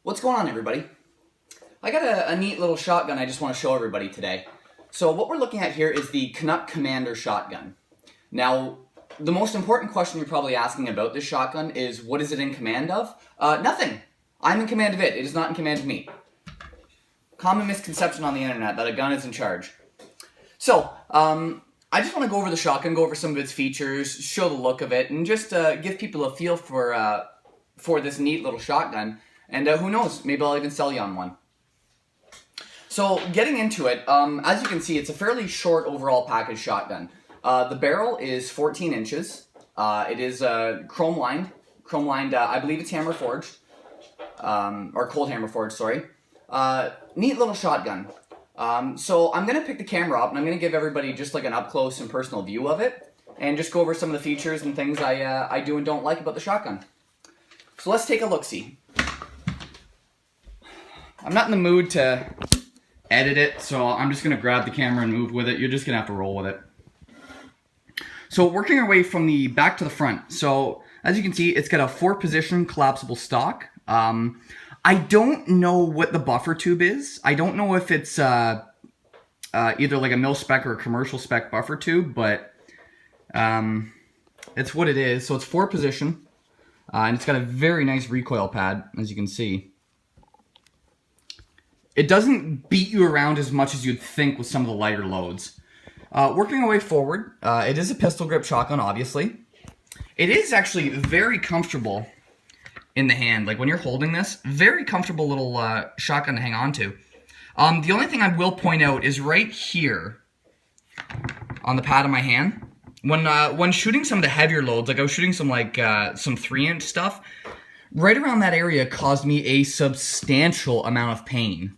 What's going on, everybody? I got a neat little shotgun I just want to show everybody today. So what we're looking at here is the Canuck Commander shotgun. Now, the most important question you're probably asking about this shotgun is, what is it in command of? Nothing. I'm in command of it. It is not in command of me. Common misconception on the internet that a gun is in charge. So, I just want to go over the shotgun, go over some of its features, show the look of it, and just give people a feel for this neat little shotgun. And who knows, maybe I'll even sell you on one. So, getting into it, as you can see, it's a fairly short overall package shotgun. The barrel is 14 inches. It is chrome-lined. I believe it's hammer forged. Or cold hammer forged, sorry. Neat little shotgun. So I'm going to pick the camera up and I'm going to give everybody just like an up-close and personal view of it. And just go over some of the features and things I do and don't like about the shotgun. So let's take a look-see. I'm not in the mood to edit it, so I'm just going to grab the camera and move with it. You're just going to have to roll with it. So working our way from the back to the front. So as you can see, it's got a 4-position collapsible stock. I don't know what the buffer tube is. I don't know if it's either like a mil-spec or a commercial spec buffer tube, but it's what it is. So it's 4-position, and it's got a very nice recoil pad, as you can see. It doesn't beat you around as much as you'd think with some of the lighter loads. Working our way forward, it is a pistol grip shotgun, obviously. It is actually very comfortable in the hand. Like when you're holding this, very comfortable little shotgun to hang on to. The only thing I will point out is right here on the pad of my hand. When shooting some of the heavier loads, like I was shooting some 3-inch stuff, right around that area caused me a substantial amount of pain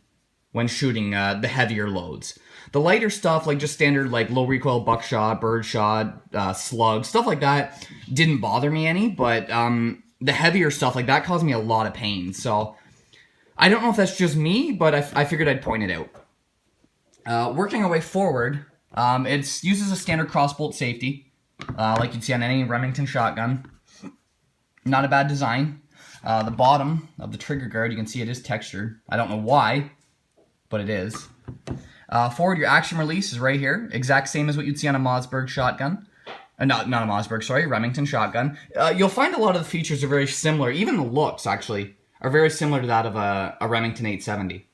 when shooting the heavier loads. The lighter stuff, like just standard like low recoil buckshot, birdshot, slug, stuff like that, didn't bother me any, but the heavier stuff, like that caused me a lot of pain. So I don't know if that's just me, but I figured I'd point it out. Working our way forward, it uses a standard crossbolt safety, like you'd see on any Remington shotgun. Not a bad design. The bottom of the trigger guard, you can see it is textured. I don't know why, but it is. Forward, your action release is right here. Exact same as what you'd see on a Mossberg shotgun. Not a Mossberg, sorry, Remington shotgun. You'll find a lot of the features are very similar. Even the looks, actually, are very similar to that of a Remington 870.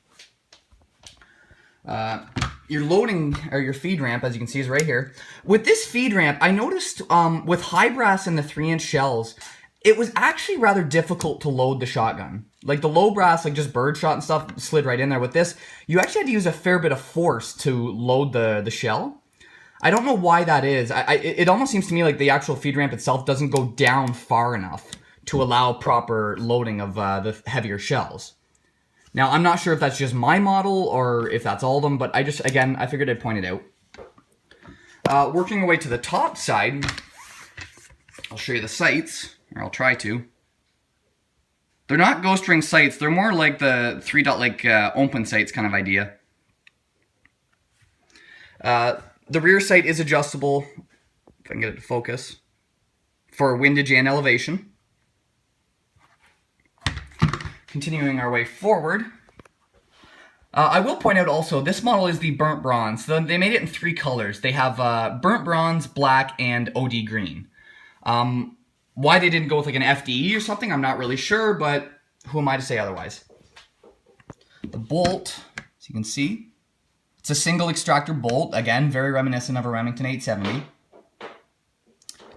Your loading, or your feed ramp, as you can see, is right here. With this feed ramp, I noticed with high brass and the 3-inch shells, it was actually rather difficult to load the shotgun. Like the low brass, like just birdshot and stuff, slid right in there. With this, you actually had to use a fair bit of force to load the shell. I don't know why that is. It almost seems to me like the actual feed ramp itself doesn't go down far enough to allow proper loading of the heavier shells. Now, I'm not sure if that's just my model or if that's all of them, but I figured I'd point it out. Working our way to the top side, I'll show you the sights, or I'll try to. They're not ghost ring sights. They're more like the 3-dot open sights kind of idea. The rear sight is adjustable, if I can get it to focus, for windage and elevation. Continuing our way forward, I will point out also, this model is the burnt bronze. They made it in 3 colors. They have burnt bronze, black, and OD green. Why they didn't go with like an FDE or something, I'm not really sure, but who am I to say otherwise? The bolt, as you can see, it's a single extractor bolt. Again, very reminiscent of a Remington 870.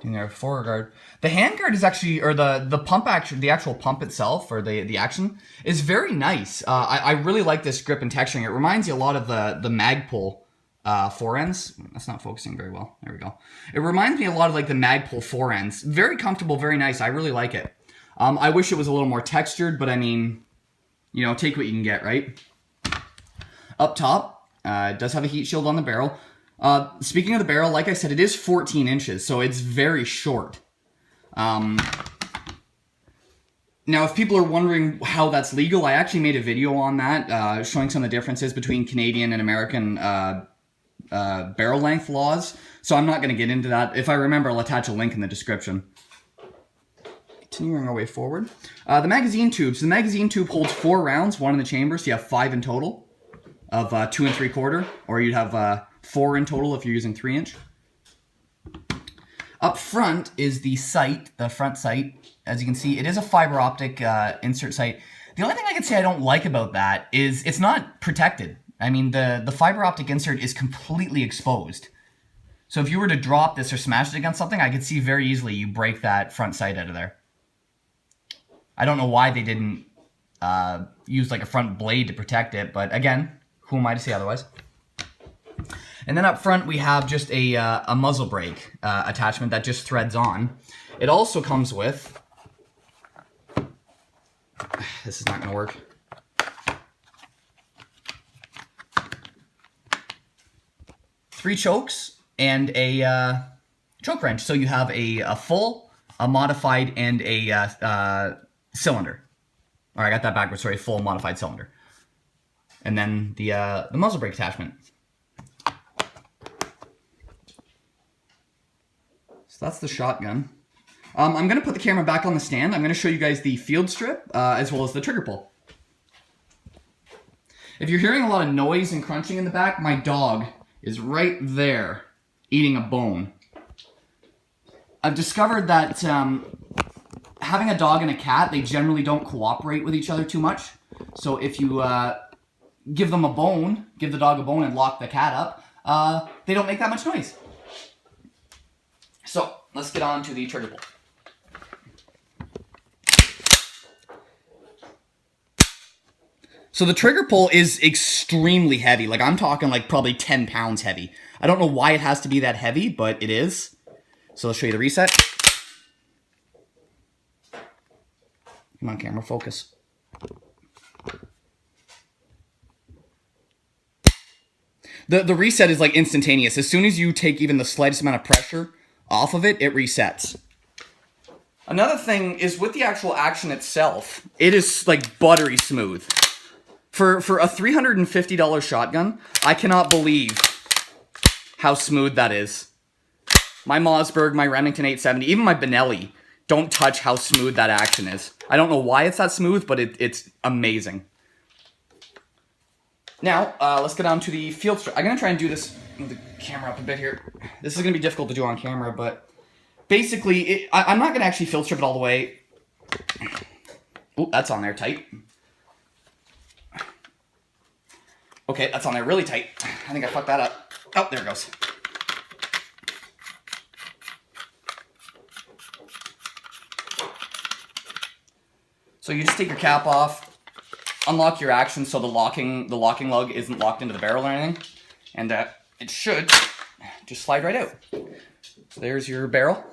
Doing our forward guard. The handguard is actually, or the pump action, the actual pump itself, or the action, is very nice. I really like this grip and texturing. It reminds you a lot of the Magpul forends. That's not focusing very well. There we go. It reminds me a lot of like the Magpul forends. Very comfortable, very nice. I really like it. I wish it was a little more textured, but I mean, you know, take what you can get, right? Up top, it does have a heat shield on the barrel. Speaking of the barrel, like I said, it is 14 inches, so it's very short. Now, if people are wondering how that's legal, I actually made a video on that, showing some of the differences between Canadian and American barrel length laws, so I'm not going to get into that. If I remember, I'll attach a link in the description. continuing our way forward. The magazine tube. So the magazine tube holds 4 rounds, 1 in the chamber, so you have 5 in total of 2 3/4, or you'd have 4 in total if you're using 3-inch. Up front is the sight, the front sight. As you can see, it is a fiber optic insert sight. The only thing I can say I don't like about that is it's not protected. I mean, the fiber optic insert is completely exposed. So if you were to drop this or smash it against something, I could see very easily you break that front sight out of there. I don't know why they didn't use like a front blade to protect it, but again, who am I to say otherwise? And then up front we have just a muzzle brake attachment that just threads on. It also comes with, this is not going to work. Three chokes and a choke wrench. So you have a full, a modified, and a cylinder. Or I got that backwards, sorry, full modified cylinder. And then the muzzle brake attachment. So that's the shotgun. I'm going to put the camera back on the stand. I'm going to show you guys the field strip as well as the trigger pull. If you're hearing a lot of noise and crunching in the back, my dog is right there eating a bone. I've discovered that having a dog and a cat, they generally don't cooperate with each other too much. So if you give them a bone, give the dog a bone and lock the cat up, they don't make that much noise. So let's get on to the trigger pull. So the trigger pull is extremely heavy. Like I'm talking like probably 10 pounds heavy. I don't know why it has to be that heavy, but it is. So let's show you the reset. Come on, camera, focus. The reset is like instantaneous. As soon as you take even the slightest amount of pressure off of it, it resets. Another thing is with the actual action itself, it is like buttery smooth. For a $350 shotgun, I cannot believe how smooth that is. My Mossberg, my Remington 870, even my Benelli don't touch how smooth that action is. I don't know why it's that smooth, but it's amazing. Now, let's get on to the field strip. I'm going to try and do this, move the camera up a bit here. This is going to be difficult to do on camera, but basically, I'm not going to actually field strip it all the way. Ooh, that's on there tight. Okay, that's on there really tight. I think I fucked that up. Oh, there it goes. So you just take your cap off, unlock your action so the locking lug isn't locked into the barrel or anything, and it should just slide right out. So there's your barrel.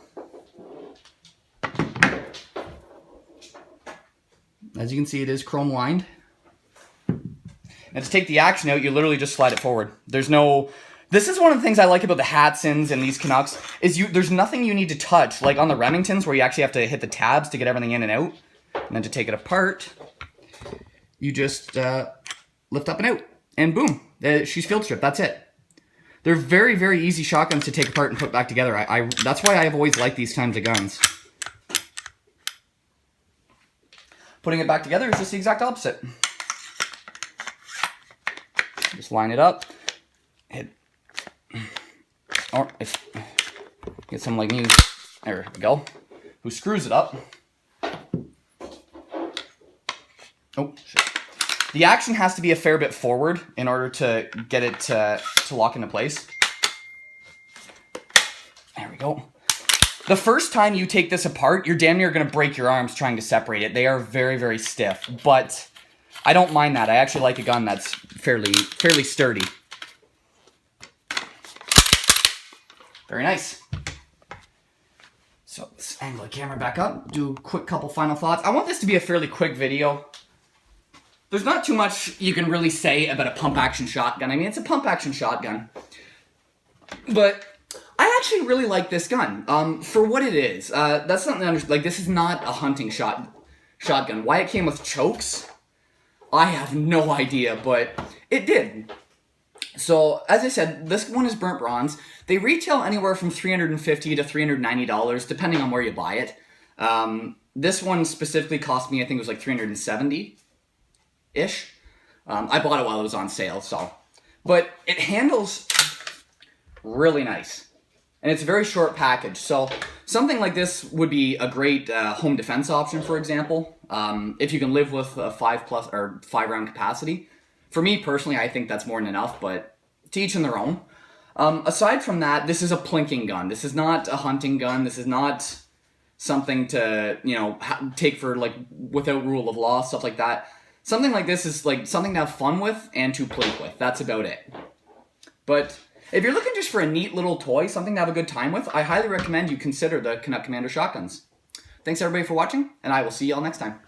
As you can see, it is chrome lined. And to take the action out, you literally just slide it forward. There's no... This is one of the things I like about the Hatsons and these Canucks, is there's nothing you need to touch, like on the Remingtons, where you actually have to hit the tabs to get everything in and out. And then to take it apart, you just lift up and out. And boom, she's field stripped. That's it. They're very, very easy shotguns to take apart and put back together. That's why I've always liked these kinds of guns. Putting it back together is just the exact opposite. Just line it up. Or if get someone like me, there we go, who screws it up. Oh, shit. The action has to be a fair bit forward in order to get it to lock into place. There we go. The first time you take this apart, you're damn near going to break your arms trying to separate it. They are very, very stiff, but I don't mind that. I actually like a gun that's fairly sturdy. Very nice. So let's angle the camera back up, do a quick couple final thoughts. I want this to be a fairly quick video. There's not too much you can really say about a pump-action shotgun. I mean, it's a pump-action shotgun. But I actually really like this gun for what it is. That's something to understand. Like, this is not a hunting shotgun. Why it came with chokes, I have no idea, but it did. So, as I said, this one is burnt bronze. They retail anywhere from $350 to $390, depending on where you buy it. This one specifically cost me, I think it was like $370-ish. I bought it while it was on sale, so. But it handles really nice. And it's a very short package. So something like this would be a great home defense option, for example. If you can live with a 5-round capacity. For me personally, I think that's more than enough, but to each in their own. Aside from that, this is a plinking gun. This is not a hunting gun. This is not something to, take for like without rule of law, stuff like that. Something like this is like something to have fun with and to plink with. That's about it. But if you're looking just for a neat little toy, something to have a good time with, I highly recommend you consider the Canuck Commander shotguns. Thanks everybody for watching, and I will see y'all next time.